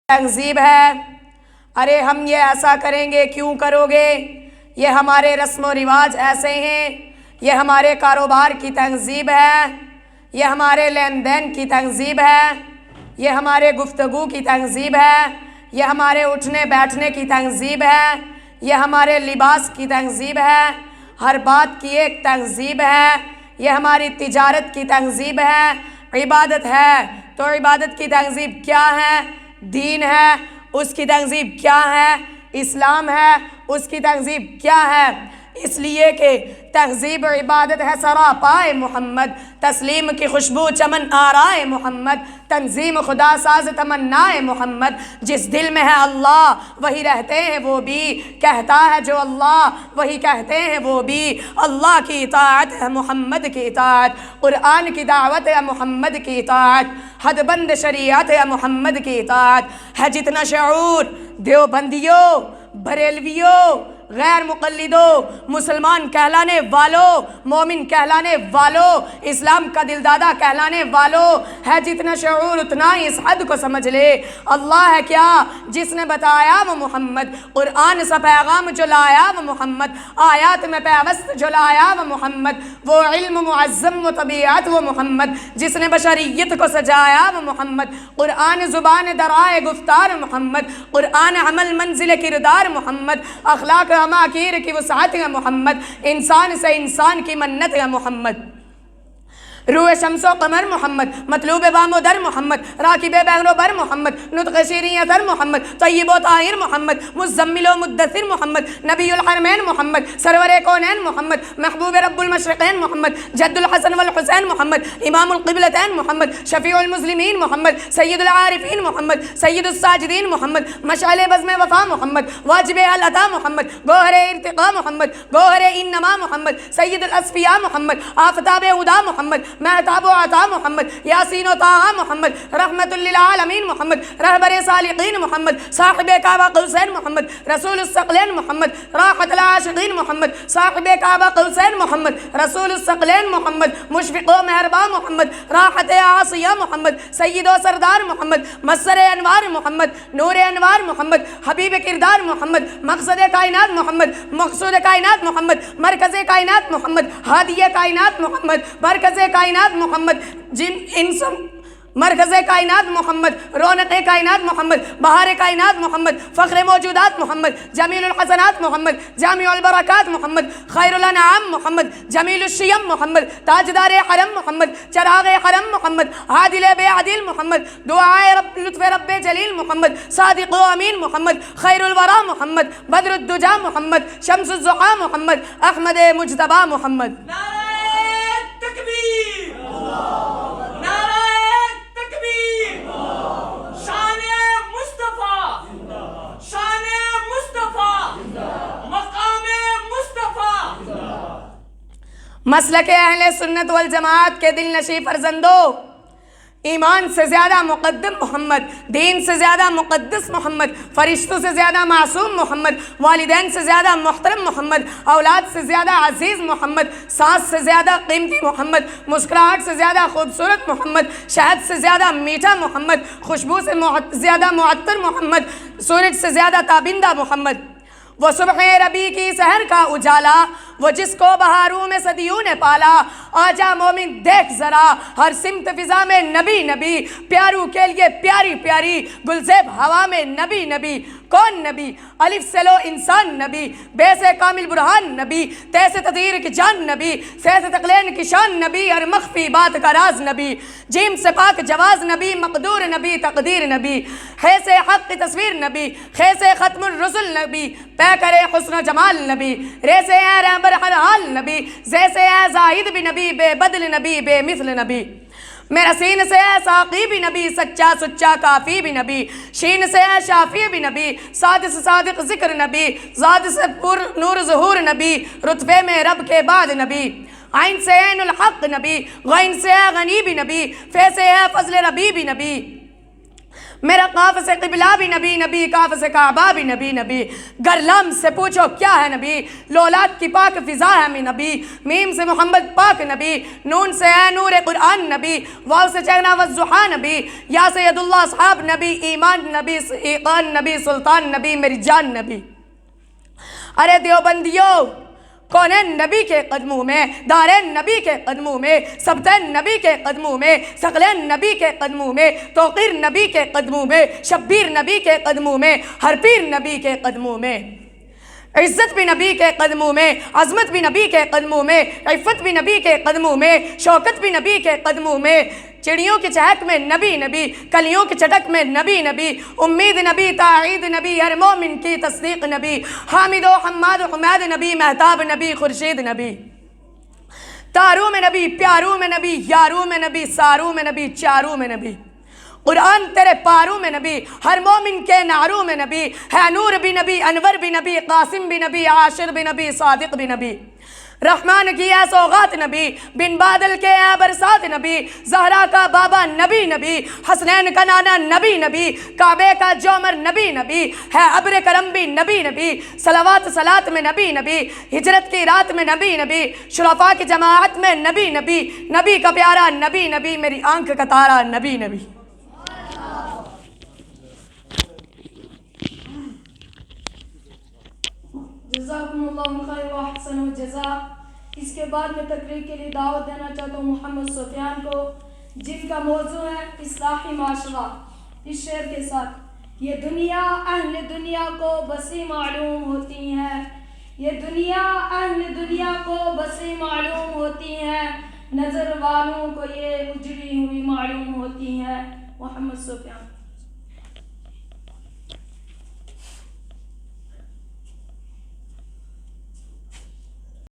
تہذیب ہے. ارے ہم یہ ایسا کریں گے، کیوں کرو گے؟ یہ ہمارے رسم و رواج ایسے ہیں، یہ ہمارے کاروبار کی تہذیب ہے، یہ ہمارے لین دین کی تہذیب ہے، یہ ہمارے گفتگو کی تہذیب ہے، یہ ہمارے اٹھنے بیٹھنے کی تہذیب ہے، یہ ہمارے لباس کی تہذیب ہے، ہر بات کی ایک تہذیب ہے، یہ ہماری تجارت کی تہذیب ہے. عبادت ہے تو عبادت کی تہذیب کیا ہے؟ دین ہے، اس کی تہذیب کیا ہے؟ اسلام ہے، اس کی تہذیب کیا ہے؟ اس لیے کہ تہذیب عبادت ہے سراپائے محمد، تسلیم کی خوشبو چمن آرائے محمد، تنظیم خدا ساز تمنائے محمد. جس دل میں ہے اللہ وہی رہتے ہیں وہ بھی، کہتا ہے جو اللہ وہی کہتے ہیں وہ بھی. اللہ کی اطاعت ہے محمد کی اطاعت، قرآن کی دعوت ہے محمد کی اطاعت، حد بند شریعت ہے محمد کی اطاعت. ہے جتنا شعور دیوبندیوں، بریلویوں، غیر مقلدوں، مسلمان کہلانے والوں، مومن کہلانے والوں، اسلام کا دلدادہ کہلانے والوں، ہے جتنا شعور اتنا ہی اس حد کو سمجھ لے. اللہ ہے کیا جس نے بتایا وہ محمد، قرآن سا پیغام جو لایا وہ محمد، آیات میں پیوست جو لایا وہ محمد، وہ علم معظم و طبیعت وہ محمد، جس نے بشریت کو سجایا وہ محمد. قرآن زبان درائے گفتار محمد، قرآن عمل منزل کردار محمد، اخلاق اماکیر کی وسعت ہے محمد، انسان سے انسان کی منت ہے محمد. روح شمس و قمر محمد، مطلوب بام و در محمد، راکب بغر و بر محمد، نطق شیریں اثر محمد، طیب و طاہر محمد، مزمل و مدثر محمد، نبی الحرمین محمد، سرور کونین محمد، محبوب رب المشرقین محمد، جد الحسن والحسین محمد، امام القبلتین محمد، شفیع المسلمین محمد، سید العارفین محمد، سید الساجدین محمد، مشعل بزم وفا محمد، واجب العطا محمد، گوہر ارتقا محمد، گوہر انما محمد، سید الاصفیاء محمد، آفتاب ہدا محمد، مہتاب و عطا محمد، یاسین و طٰہٰ محمد، رحمت للعالمین محمد، رہبر صالحین محمد، صاحب کعبہ قوسین محمد، رسول الثقلین محمد، راحت العاشقین محمد، صاحب کعبہ قوسین محمد، رسول الثقلین محمد، مشفق و مہربان محمد، راحت عاصیہ محمد، سید و سردار محمد، مصدر انوار محمد، نور انوار محمد، حبیب کردار محمد، مقصد کائنات محمد، مقصود کائنات محمد، مرکز کائنات محمد، ہادی کائنات محمد، مرکز کائنات محمد، مرکز کائنات محمد، رونق کائنات محمد، بہار کائنات محمد، فخر موجودات محمد، جمیل الحسنات محمد، جامع البرکات محمد، خیر الانعام محمد، جمیل الشیم محمد، تاجدار حرم محمد، چراغ حرم محمد، عادل بے عدل محمد، دعائے رب لطف رب جلیل محمد، صادق و امین محمد، خیر الورا محمد، بدر الدجا محمد، شمس الضحیٰ محمد، احمد مجتبی محمد. تکبیر، نعرہ تکبیر، شان مصطفیٰ، شان مصطفیٰ، مقام مصطفیٰ. مسلک اہل سنت والجماعت کے دل نشیں فرزندوں، ایمان سے زیادہ مقدم محمد، دین سے زیادہ مقدس محمد، فرشتوں سے زیادہ معصوم محمد، والدین سے زیادہ محترم محمد، اولاد سے زیادہ عزیز محمد، سانس سے زیادہ قیمتی محمد، مسکراہٹ سے زیادہ خوبصورت محمد، شہد سے زیادہ میٹھا محمد، خوشبو سے زیادہ معطر محمد، سورج سے زیادہ تابندہ محمد. وہ صبح ربیع کی سحر کا اجالا، وہ جس کو بہاروں میں صدیوں نے پالا. آجا مومن دیکھ ذرا ہر سمت فضا میں نبی نبی، پیاروں کے لیے پیاری پیاری گلزیب ہوا میں نبی نبی. کون نبی؟ الف سے لو انسان نبی، بے سے کامل برہان نبی، تے سے تطہیر کی جان نبی، سے تقلین کی شان نبی، اور مخفی بات کا راز نبی، جیم سے پاک جواز نبی، مقدور نبی، تقدیر نبی، خے سے حق کی تصویر نبی، خے سے ختم الرسل نبی، پے کرے حسن و جمال نبی، رے سے ہے رہبر ہر حال نبی، زے سے ہے زاہد بھی نبی، بے بدل نبی، بے مثل نبی. میرا سین سے ہے ساقی بھی نبی، سچا سچا کافی بھی نبی، شین سے ہے شافی بھی نبی، صاد سے صادق ذکر نبی، ذات سے پر نور ظہور نبی، رتبے میں رب کے بعد نبی. عین سے عین الحق نبی، غین سے ہے غنی بھی نبی، فے سے ہے فضل ربی بھی نبی. میرا قاف سے قبلہ بھی نبی نبی، کاف سے کعبہ بھی نبی نبی، گر لام سے پوچھو کیا ہے نبی، لولاد کی پاک فضا ہے میں نبی، میم سے محمد پاک نبی، نون سے اے نور قرآن نبی، واو سے چہنا والضحا نبی، یا سید اللہ صحاب نبی، ایمان نبی، ایقان نبی، سلطان نبی، میری جان نبی۔ ارے دیوبندیوں، کونین نبی کے قدموں میں، دارین نبی کے قدموں میں، سبتین نبی کے قدموں میں، ثقلین نبی کے قدموں میں، توقیر نبی کے قدموں میں، شبیر نبی کے قدموں میں، ہر پیر نبی کے قدموں میں، عزت بھی نبی کے قدموں میں، عظمت بھی نبی کے قدموں میں، عفت بھی نبی کے قدموں میں، شوکت بھی نبی کے قدموں میں، چڑیوں کی چہک میں نبی نبی، کلیوں کی چٹک میں نبی نبی، امید نبی، تائید نبی، ہر مومن کی تصدیق نبی، حامد و حماد و حمید نبی، مہتاب نبی، خورشید نبی، تاروں میں نبی، پیاروں میں نبی، یاروں میں نبی، ساروں میں نبی، چاروں میں نبی، قرآن تیرے پاروں میں نبی، ہر مومن کے ناروں میں نبی، ہے نور بھی نبی، انور بھی نبی، قاسم بھی نبی، عاشر بھی نبی، صادق بھی نبی، رحمان کی اے سوغات نبی، بن بادل کے اے برسات نبی، زہرا کا بابا نبی نبی، حسنین کا نانا نبی نبی، کعبے کا جومر نبی نبی، ہے ابر کرم بھی نبی نبی، صلوات صلات میں نبی نبی، ہجرت کی رات میں نبی نبی، شرفاء کی جماعت میں نبی نبی، نبی کا پیارا نبی نبی، میری آنکھ کا تارا نبی نبی۔ جزاکم اللہ خیر و احسن الجزاء۔ اس کے بعد میں تقریر کے لیے دعوت دینا چاہتا ہوں محمد سفیان کو، جن کا موضوع ہے اصلاحی معاشرہ، اس شعر کے ساتھ۔ یہ دنیا اہل دنیا کو بسی معلوم ہوتی ہے، یہ دنیا اہل دنیا کو بسی معلوم ہوتی ہے، نظر والوں کو یہ اجڑی ہوئی معلوم ہوتی ہے۔ محمد سفیان۔